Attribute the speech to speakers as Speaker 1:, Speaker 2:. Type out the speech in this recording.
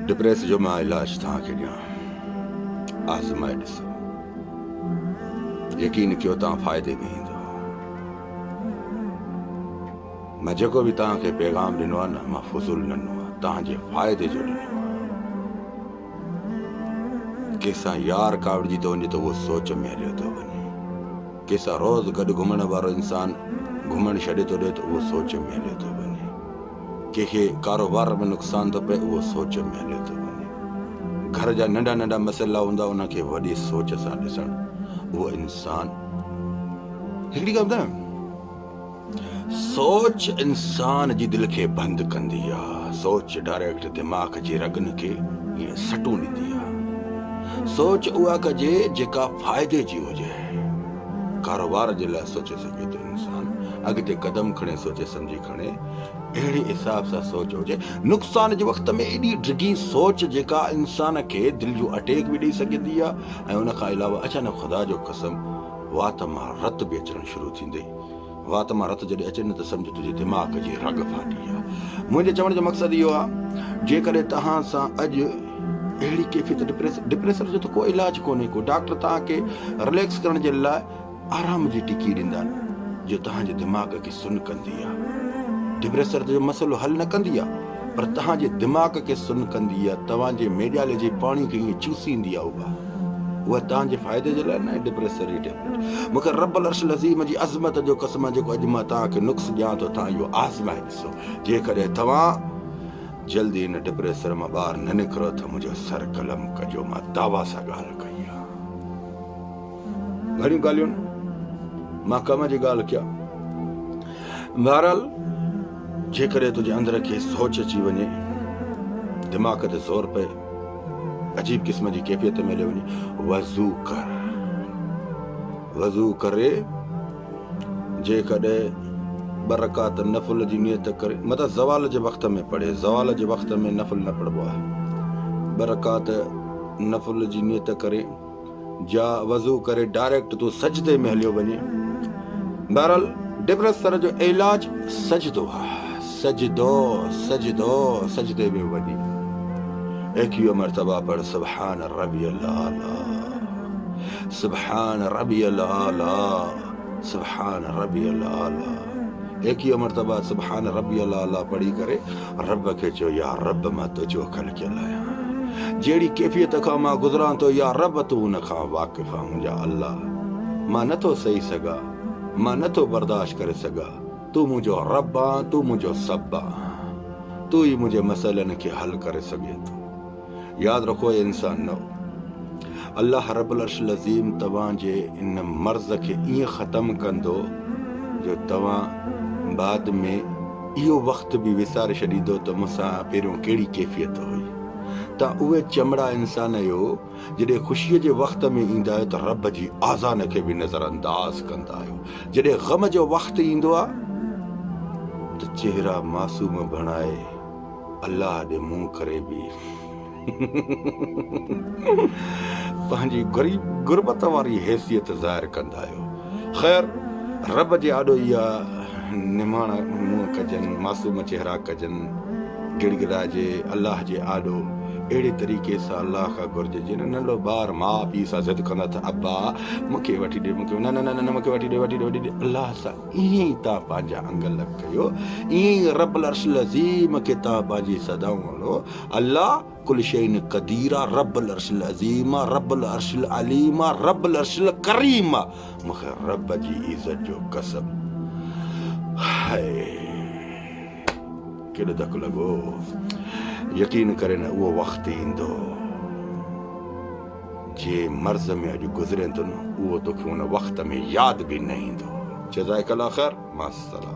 Speaker 1: Depress जो मां इलाज तव्हांखे ॾियां, आज़माए ॾिसो, यकीन कयो तव्हां फ़ाइदे में ईंदो। मां जेको बि तव्हांखे पैगाम ॾिनो आहे न, मां फुज़ूल न ॾिनो आहे, तव्हांजे फ़ाइदे जो ॾिनो आहे। कंहिंसां यार कावड़जी थो वञे त उहो सोच में हलियो थो वञे, कंहिंसां रोज़ गॾु घुमण वारो इंसान घुमण छॾे थो ॾिए त उहो सोच में हलियो थो वञे, कंहिंखे कारोबार में नुक़सान थो पए उहो सोच में हलियो थो वञे, घर जा नंढा नंढा मसइला हूंदा उनखे वॾी सोच सां ॾिसणु, उहो इंसान हिकिड़ी ॻाल्हि ॿुधायां, सोच इंसान जी दिलि खे बंदि कंदी आहे। सोच डायरेक्ट दिमाग़ जे रगनि खे ईअं सटूं ॾींदी आहे। सोच उहा कजे जेका फ़ाइदे जी हुजे। कारोबार जे लाइ सोचे सघे थो इंसान, अॻिते क़दम खणे सोचे सम्झी खणे, अहिड़े हिसाब सां सोच हुजे। नुक़सान जे वक़्त में एॾी डिघी सोच जेका इंसान खे दिलि जो अटैक बि ॾेई सघंदी आहे, ऐं उन खां अलावा अचानक ख़ुदा जो कसम वात मां रत बि अचणु शुरू थींदे। वात मां रत जॾहिं अचे न त सम्झ तुंहिंजे दिमाग़ जी रग फाटी आहे। मुंहिंजे चवण जो मक़सदु इहो आहे, जेकॾहिं तव्हां सां अॼु अहिड़ी कैफ़ियत डिप्रेशन जो त को इलाज कोन्हे को। डॉक्टर तव्हांखे रिलैक्स करण जे लाइ आराम जी टिकी ॾींदा आहिनि, जो तव्हांजे दिमाग़ खे सुन कंदी आहे। डिप्रेशन जो मसइलो हल न कंदी आहे, पर तव्हांजे दिमाग़ खे सुन कंदी आहे, तव्हांजे मेॾियाले जे पाणी खे ईअं चूसींदी आहे। उहा तव्हांजे फ़ाइदे जे लाइ न आहे डिप्रेशन जी टेबलेट। मूंखे रब्बुल अर्शिल अज़ीम जी अज़मत जो कसम जेको अॼु मां तव्हांखे नुक्स ॾियां थो, तव्हां इहो आज़माए ॾिसो। जेकॾहिं तव्हां जल्दी हिन डिप्रेशन मां ॿाहिरि न निकिरो त मुंहिंजो सर कलम कजो, मां दावा सां ॻाल्हि कई आहे। घणियूं ॻाल्हियूं मां कम जी ॻाल्हि कयां। बहरहाल जेकॾहिं तुंहिंजे अंदर खे सोच अची वञे, दिमाग़ ते ज़ोर पए, अजीब क़िस्म जी कैफ़ियत में हली वञे, वज़ू कर। वज़ू करे जेकॾहिं ॿ रकात नफ़ुल जी नियत करे, मतिलबु ज़वाल जे वक़्त में पढ़े, ज़वाल जे वक़्त में नफ़ुल न पढ़बो आहे, 2 रकात नफ़ुल जी नियत करे जा वज़ू करे डायरेक्ट तूं सजदे में हलियो वञे। बहरहाल डिप्रेशन जो इलाज सजदो आहे। सजदो सजदो सजदे में वञी 21 मरतबा पढ़, सुब्हान रब्बियल आला, सुब्हान रब्बियल आला, सुब्हान रब्बियल आला। 21 मरतबा सुब्हान रब्बियल आला पढ़ी करे रब खे चयो, या रब मां तुंहिंजो ख़लक़ियल आहियां, जहिड़ी कैफ़ियत खां मां गुज़रां थो, या रब तूं उन खां वाक़िफ़ आहे। मुंहिंजा अल्लाह, मां नथो सही सघां, मां नथो बर्दाश्त करे सघां, तूं मुंहिंजो रब आहे, तूं मुंहिंजो सब आहे, तूं ई मुंहिंजे मसइलनि खे हल करे सघे थो। यादि रखो इंसान न, अल्लाह रब्बुल अर्शिल अज़ीम तव्हांजे इन मर्ज़ खे ईअं ख़तमु कंदो जो तव्हां बाद में इहो वक़्तु बि विसारे छॾींदो त मूंसां पहिरियों कहिड़ी कैफ़ियत हुई। तव्हां उहे चमड़ा इंसान आहियो जॾहिं ख़ुशीअ जे वक़्त में ईंदा आहियो त रब जी आज़ान खे बि नज़रअंदाज़ कंदा आहियो। जॾहिं ग़म जो वक़्तु ईंदो आहे त चेहरा मासूम बणाए अल्लाह ॾे मुंहुं करे बि पंहिंजी गुरबत वारी हैसियत ज़ाहिर कंदा आहियो। ख़ैर, रब जे आॾो इहा निमाण मुंहुं कजनि, मासूम चेहरा कजनि, गिड़गिड़ाइजे अल्लाह जे आॾो। अहिड़े तरीक़े सां अल्लाह खां घुरिजे, जीअं नंढो ॿारु माउ पीउ सां ज़िद कंदा त अब्बा मूंखे वठी ॾे, मूंखे न न न न मूंखे वठी ॾे। अल्लाह सां ईअं ई तव्हां पंहिंजा अंगल कयो, ईअं ई रब्बुल अर्शिल अज़ीम खे तव्हां पंहिंजी सदाऊं हणो। अल्लाह कुल शैइन क़दीर आहे, रब्बुल अर्शिल अज़ीम आहे, रब्बुल अर्शिल अलीम आहे, रब्बुल अर्शिल करीम आहे। मूंखे रब जी इज़त जो कसम, हाय केॾो धक लॻो। यकीन करे न, उहो वक़्तु ईंदो जे मर्ज़ में अॼु गुज़रे थो न, उहो तोखे उन वक़्त में यादि बि न ईंदो। जज़ाकल्लाह ख़ैर, मां सलाम।